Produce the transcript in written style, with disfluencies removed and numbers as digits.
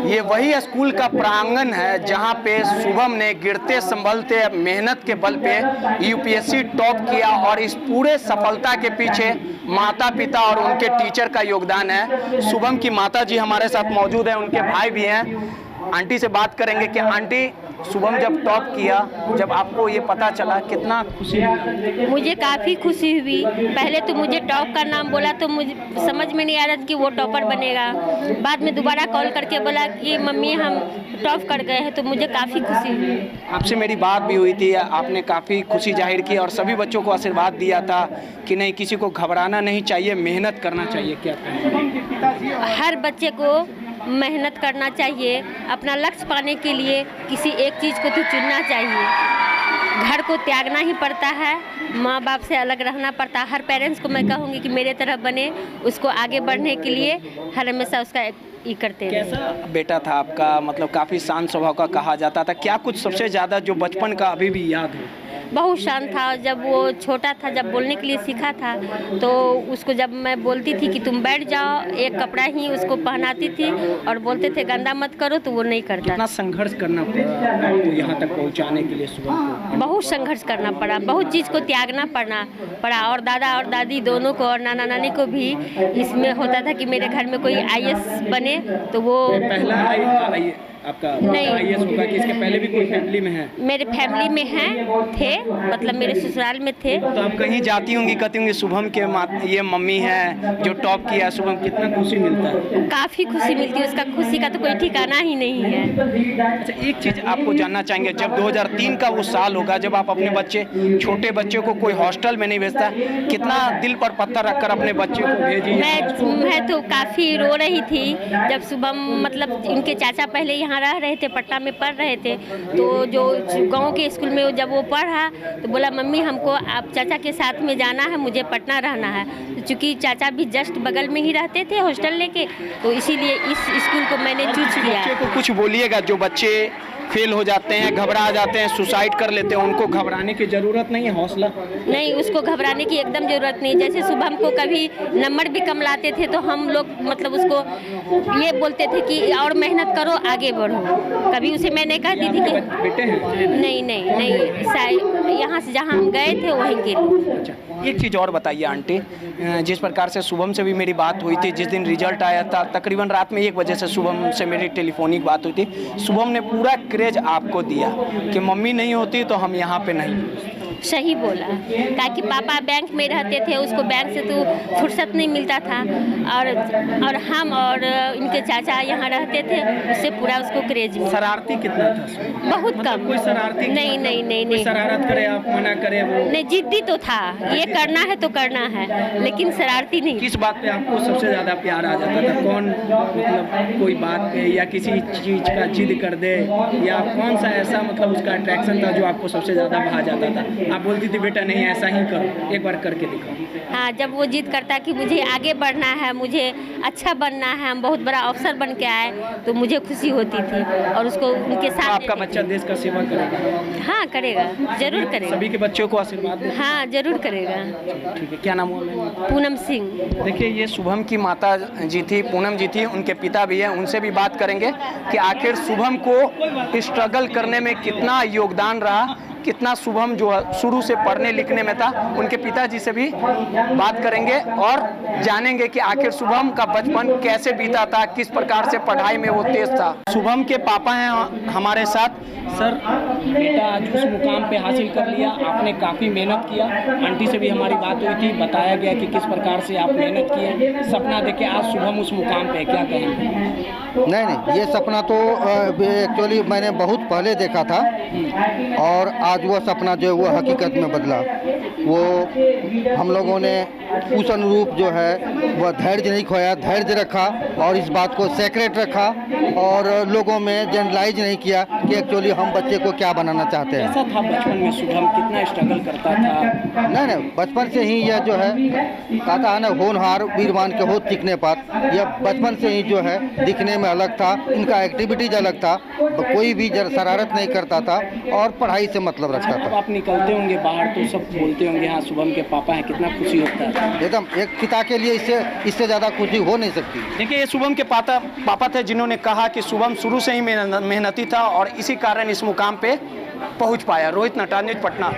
ये वही स्कूल का प्रांगण है जहां पे शुभम ने गिरते संभलते मेहनत के बल पे यूपीएससी टॉप किया और इस पूरे सफलता के पीछे माता पिता और उनके टीचर का योगदान है। शुभम की माता जी हमारे साथ मौजूद है, उनके भाई भी हैं। आंटी से बात करेंगे कि आंटी, शुभम जब टॉप किया, जब आपको ये पता चला कितना खुशी हुई? मुझे काफ़ी खुशी हुई। पहले तो मुझे टॉप का नाम बोला तो मुझे समझ में नहीं आ रहा था कि वो टॉपर बनेगा। बाद में दोबारा कॉल करके बोला कि मम्मी हम टॉप कर गए हैं, तो मुझे काफ़ी खुशी हुई। आपसे मेरी बात भी हुई थी, आपने काफ़ी खुशी जाहिर की और सभी बच्चों को आशीर्वाद दिया था कि नहीं, किसी को घबराना नहीं चाहिए, मेहनत करना चाहिए। क्या कहेंगे? हर बच्चे को मेहनत करना चाहिए। अपना लक्ष्य पाने के लिए किसी एक चीज़ को तो चुनना चाहिए। घर को त्यागना ही पड़ता है, माँ बाप से अलग रहना पड़ता है। हर पेरेंट्स को मैं कहूँगी कि मेरे तरह बने, उसको आगे बढ़ने के लिए हर हमेशा उसका ये करते हैं। कैसा बेटा था आपका? मतलब काफ़ी शांत स्वभाव का कहा जाता था। क्या कुछ सबसे ज़्यादा जो बचपन का अभी भी याद हो? बहुत शांत था। जब वो छोटा था, जब बोलने के लिए सीखा था, तो उसको जब मैं बोलती थी कि तुम बैठ जाओ, एक कपड़ा ही उसको पहनाती थी और बोलते थे गंदा मत करो, तो वो नहीं करता। कितना संघर्ष करना पड़ा आपको यहाँ तक पहुँचाने के लिए? शुभम को बहुत संघर्ष करना पड़ा, बहुत चीज़ को त्यागना पड़ा और दादा और दादी दोनों को और नाना नानी को भी इसमें होता था कि मेरे घर में कोई आईएएस बने, तो वो पहला आपका नहीं आईएएस होगा कि इसके पहले भी कोई फैमिली में है? मेरे फैमिली में थे, मतलब मेरे ससुराल में थे। तो आप कहीं जाती होंगी, कहती होंगी शुभम के ये मम्मी है जो टॉप किया। शुभम कितना खुशी मिलता है? काफ़ी खुशी मिलती है, उसका खुशी का तो कोई ठिकाना ही नहीं है। अच्छा, एक चीज़ आपको जानना चाहेंगे, जब 2003 का वो साल होगा जब आप अपने छोटे बच्चे को कोई हॉस्टल में नहीं भेजता, कितना दिल पर पत्थर रखकर अपने बच्चे को भेजी? मैं तो काफ़ी रो रही थी जब शुभम, मतलब इनके चाचा पहले यहाँ रह रहे थे, पटना में पढ़ रहे थे, तो जो गांव के स्कूल में जब वो पढ़ा तो बोला मम्मी हमको आप चाचा के साथ में जाना है, मुझे पटना रहना है। तो चूँकि चाचा भी जस्ट बगल में ही रहते थे हॉस्टल लेके, तो इसीलिए इस स्कूल को मैंने चूज किया। बच्चे को कुछ बोलिएगा, जो बच्चे फेल हो जाते हैं, घबरा जाते हैं, सुसाइड कर लेते हैं, उनको घबराने की ज़रूरत नहीं है, हौसला नहीं, उसको घबराने की एकदम ज़रूरत नहीं। जैसे शुभम को कभी नंबर भी कम लाते थे तो हम लोग मतलब उसको ये बोलते थे कि और मेहनत करो, आगे बढ़ो। कभी उसे मैं नहीं कहती थी कि बेटे हैं? नहीं, यहाँ से जहाँ हम गए थे वहीं के लिए। अच्छा, एक चीज़ और बताइए आंटी, जिस प्रकार से शुभम से भी मेरी बात हुई थी, जिस दिन रिजल्ट आया था तकरीबन रात में 1 बजे से शुभम से मेरी टेलीफोनिक बात हुई थी। शुभम ने पूरा क्रेज आपको दिया कि मम्मी नहीं होती तो हम यहाँ पे नहीं। सही बोला, ताकि पापा बैंक में रहते थे, उसको बैंक से तो फुर्सत नहीं मिलता था, और हम और इनके चाचा यहाँ रहते थे, उससे पूरा उसको क्रेज मिला। शरारती कितना था? बहुत कम। कोई शरारती नहीं शरारत करे, आप मना करे वो नहीं, जिद्दी तो था, ये करना है तो करना है, लेकिन शरारती नहीं। किस बात पे आपको सबसे ज़्यादा प्यार आ जाता था? कौन, मतलब कोई बात पे या किसी चीज़ का जिद कर दे, या कौन सा ऐसा मतलब उसका अट्रैक्शन था जो आपको सबसे ज़्यादा भा जाता था? आप बोलती थी बेटा नहीं ऐसा ही करो, एक बार करके दिखाओ। हाँ, जब वो जिद करता कि मुझे आगे बढ़ना है, मुझे अच्छा बनना है, हम बहुत बड़ा अफसर बन के आए, तो मुझे खुशी होती थी और उसको उनके साथ। आपका बच्चा देश का सेवा करेगा? हाँ करेगा, जरूर करेगा। सभी के बच्चों को आशीर्वाद दें। हाँ जरूर करेगा। ठीक है, क्या नाम हुआ? पूनम सिंह। देखिए, ये शुभम की माता जी थी, पूनम जी थी, उनके पिता भी हैं, उनसे भी बात करेंगे कि आखिर शुभम को स्ट्रगल करने में कितना योगदान रहा, कितना शुभम जो शुरू से पढ़ने लिखने में था। उनके पिताजी से भी बात करेंगे और जानेंगे कि आखिर शुभम का बचपन कैसे बीता था, किस प्रकार से पढ़ाई में वो तेज था। शुभम के पापा हैं हमारे साथ। सर, बेटा आज उस मुकाम पे हासिल कर लिया, आपने काफ़ी मेहनत किया। आंटी से भी हमारी बात हुई थी, बताया गया कि किस प्रकार से आप मेहनत किए, सपना देखे आज शुभम उस मुकाम पे, क्या कहेंगे? नहीं, ये सपना तो एक्चुअली मैंने बहुत पहले देखा था और आज वो सपना जो है वो हकीकत में बदला। वो हम लोगों ने उस अनुरूप जो है वह धैर्य नहीं खोया, धैर्य रखा और इस बात को सेक्रेट रखा और लोगों में जनरलाइज नहीं किया कि एक्चुअली हम बच्चे को क्या बनाना चाहते हैं। कैसा था बचपन में शुभम, कितना स्ट्रगल करता था? नहीं, बचपन से ही यह जो है कहता है ना, होनहार वीरवान के हो दिखने पर, यह बचपन से ही जो है दिखने में अलग था, इनका एक्टिविटीज अलग था, कोई भी शरारत नहीं करता था और पढ़ाई से मतलब रखता जब था। आप निकलते होंगे बाहर तो सब बोलते होंगे हाँ शुभम के पापा हैं, कितना खुशी होता है? एकदम, एक पिता के लिए इससे ज़्यादा खुशी हो नहीं सकती। देखिए ये शुभम के पापा थे जिन्होंने कहा कि शुभम शुरू से ही मेहनती था और इसी कारण इस मुकाम पे पहुंच पाया। Rohit Natal, news Patna.